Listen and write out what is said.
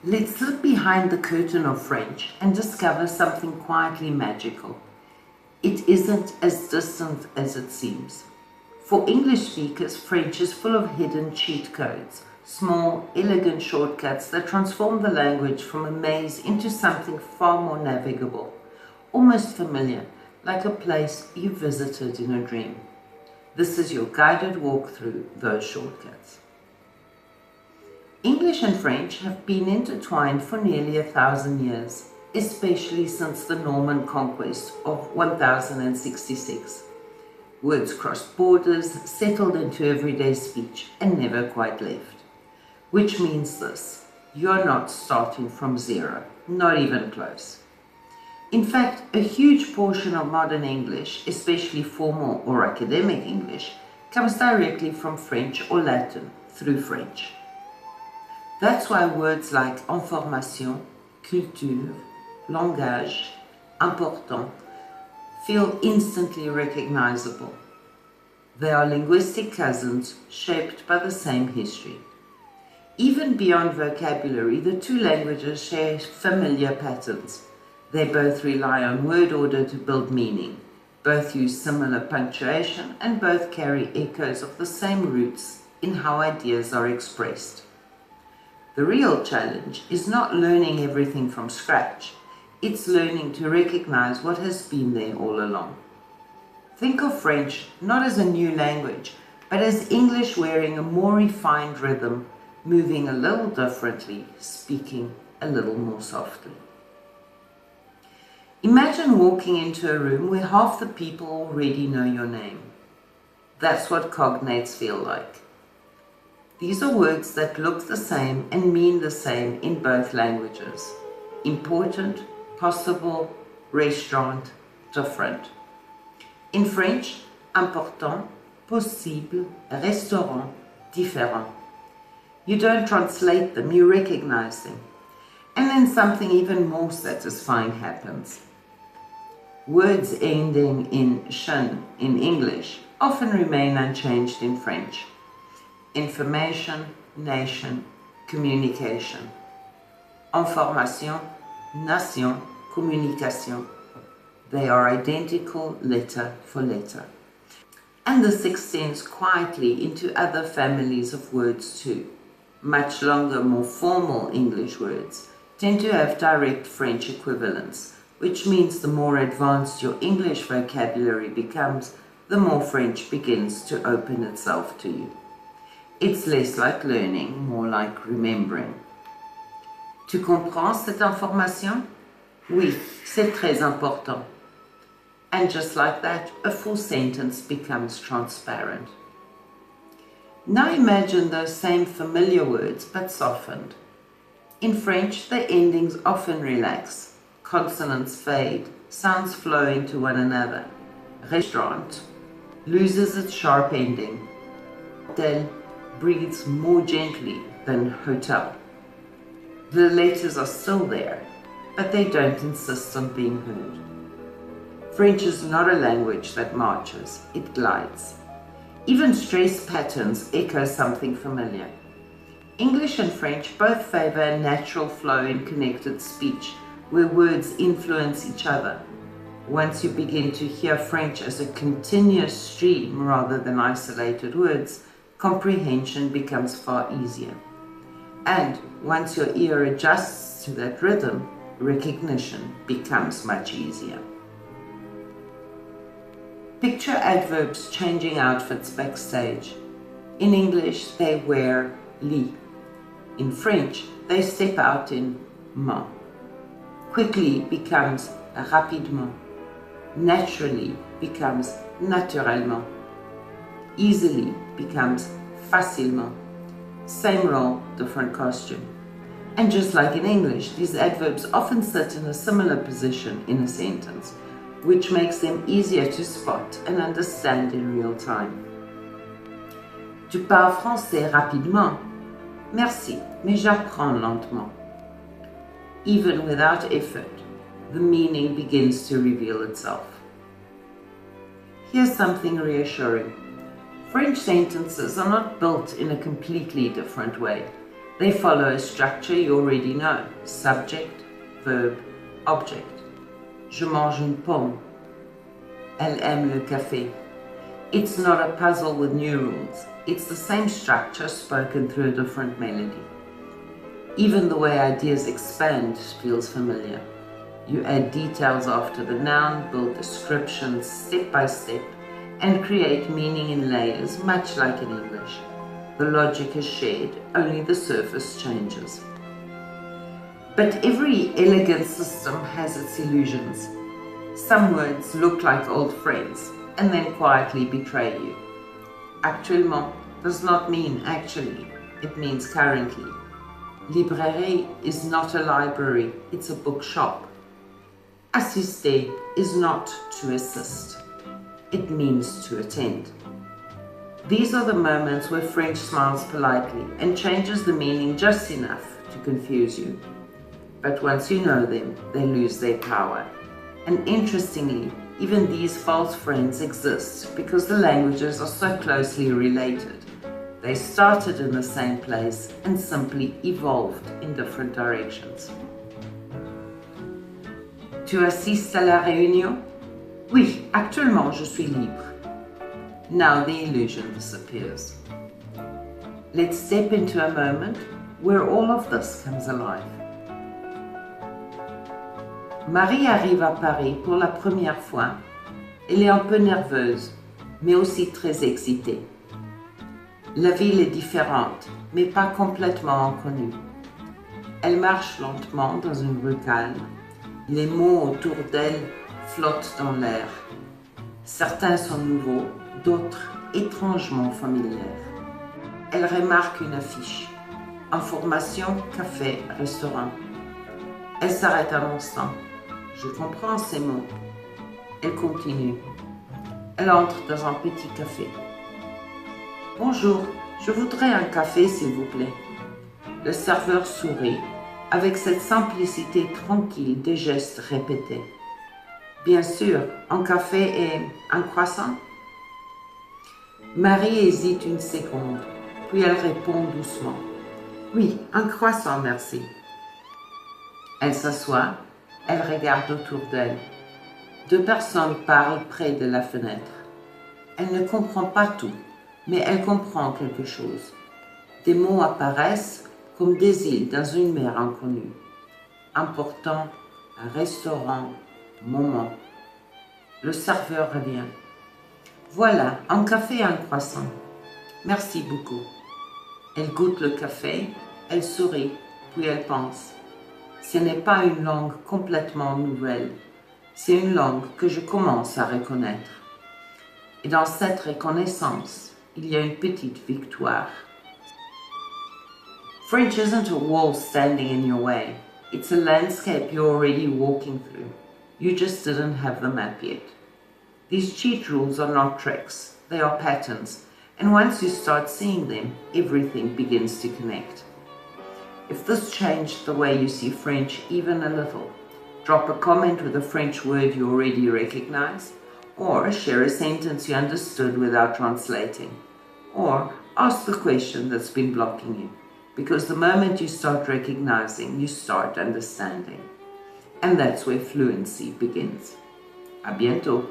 Let's slip behind the curtain of French and discover something quietly magical. It isn't as distant as it seems. For English speakers, French is full of hidden cheat codes, small, elegant shortcuts that transform the language from a maze into something far more navigable, almost familiar, like a place you visited in a dream. This is your guided walk through those shortcuts. English and French have been intertwined for nearly 1,000 years, especially since the Norman conquest of 1066. Words crossed borders, settled into everyday speech, and never quite left. Which means this: you're not starting from zero, not even close. In fact, a huge portion of modern English, especially formal or academic English, comes directly from French or Latin through French. That's why words like information, culture, langage, important feel instantly recognizable. They are linguistic cousins shaped by the same history. Even beyond vocabulary, the two languages share familiar patterns. They both rely on word order to build meaning, both use similar punctuation, and both carry echoes of the same roots in how ideas are expressed. The real challenge is not learning everything from scratch. It's learning to recognize what has been there all along. Think of French not as a new language, but as English wearing a more refined rhythm, moving a little differently, speaking a little more softly. Imagine walking into a room where half the people already know your name. That's what cognates feel like. These are words that look the same and mean the same in both languages. Important, possible, restaurant, different. In French, important, possible, restaurant, différent. You don't translate them, you recognize them. And then something even more satisfying happens. Words ending in "chen" in English often remain unchanged in French. Information, nation, communication. Information, nation, communication. They are identical letter for letter. And this extends quietly into other families of words too. Much longer, more formal English words tend to have direct French equivalents, which means the more advanced your English vocabulary becomes, the more French begins to open itself to you. It's less like learning, more like remembering. Tu comprends cette information? Oui, c'est très important. And just like that, a full sentence becomes transparent. Now imagine those same familiar words, but softened. In French, the endings often relax. Consonants fade, sounds flow into one another. Restaurant loses its sharp ending. Hotel breathes more gently than hotel. The letters are still there, but they don't insist on being heard. French is not a language that marches, it glides. Even stress patterns echo something familiar. English and French both favor a natural flow in connected speech, where words influence each other. Once you begin to hear French as a continuous stream rather than isolated words, comprehension becomes far easier. And once your ear adjusts to that rhythm, recognition becomes much easier. Picture adverbs changing outfits backstage. In English, they wear lit. In French, they step out in ment. Quickly becomes rapidement. Naturally becomes naturellement. Easily becomes facilement. Same role, different costume. And just like in English, these adverbs often sit in a similar position in a sentence, which makes them easier to spot and understand in real time. Tu parles français rapidement? Merci, mais j'apprends lentement. Even without effort, the meaning begins to reveal itself. Here's something reassuring. French sentences are not built in a completely different way. They follow a structure you already know: subject, verb, object. Je mange une pomme. Elle aime le café. It's not a puzzle with new rules. It's the same structure spoken through a different melody. Even the way ideas expand feels familiar. You add details after the noun, build descriptions step by step, and create meaning in layers, much like in English. The logic is shared, only the surface changes. But every elegant system has its illusions. Some words look like old friends and then quietly betray you. Actuellement does not mean actually, it means currently. Librairie is not a library, it's a bookshop. Assister is not to assist, it means to attend. These are the moments where French smiles politely and changes the meaning just enough to confuse you. But once you know them, they lose their power. And interestingly, even these false friends exist because the languages are so closely related. They started in the same place and simply evolved in different directions. Tu assistes à la réunion? Oui, actuellement je suis libre. Now the illusion disappears. Let's step into a moment where all of this comes alive. Marie arrive à Paris pour la première fois. Elle est un peu nerveuse, mais aussi très excitée. La ville est différente, mais pas complètement inconnue. Elle marche lentement dans une rue calme. Les mots autour d'elle flottent dans l'air. Certains sont nouveaux, d'autres étrangement familières. Elle remarque une affiche. Information, café, restaurant. Elle s'arrête un instant. Je comprends ces mots. Elle continue. Elle entre dans un petit café. Bonjour, je voudrais un café s'il vous plaît. Le serveur sourit avec cette simplicité tranquille des gestes répétés. Bien sûr, un café et un croissant. Marie hésite une seconde, puis elle répond doucement. Oui, un croissant, merci. Elle s'assoit, elle regarde autour d'elle. Deux personnes parlent près de la fenêtre. Elle ne comprend pas tout, mais elle comprend quelque chose. Des mots apparaissent comme des îles dans une mer inconnue. Important, un restaurant, moment. Le serveur revient. Voilà, un café et un croissant. Merci beaucoup. Elle goûte le café, elle sourit, puis elle pense. Ce n'est pas une langue complètement nouvelle. C'est une langue que je commence à reconnaître. Et dans cette reconnaissance, il y a une petite victoire. French isn't a wall standing in your way. It's a landscape you're already walking through. You just didn't have the map yet. These cheat rules are not tricks, they are patterns, and once you start seeing them, everything begins to connect. If this changed the way you see French even a little, drop a comment with a French word you already recognize, or share a sentence you understood without translating, or ask the question that's been blocking you, because the moment you start recognizing, you start understanding. And that's where fluency begins. À bientôt!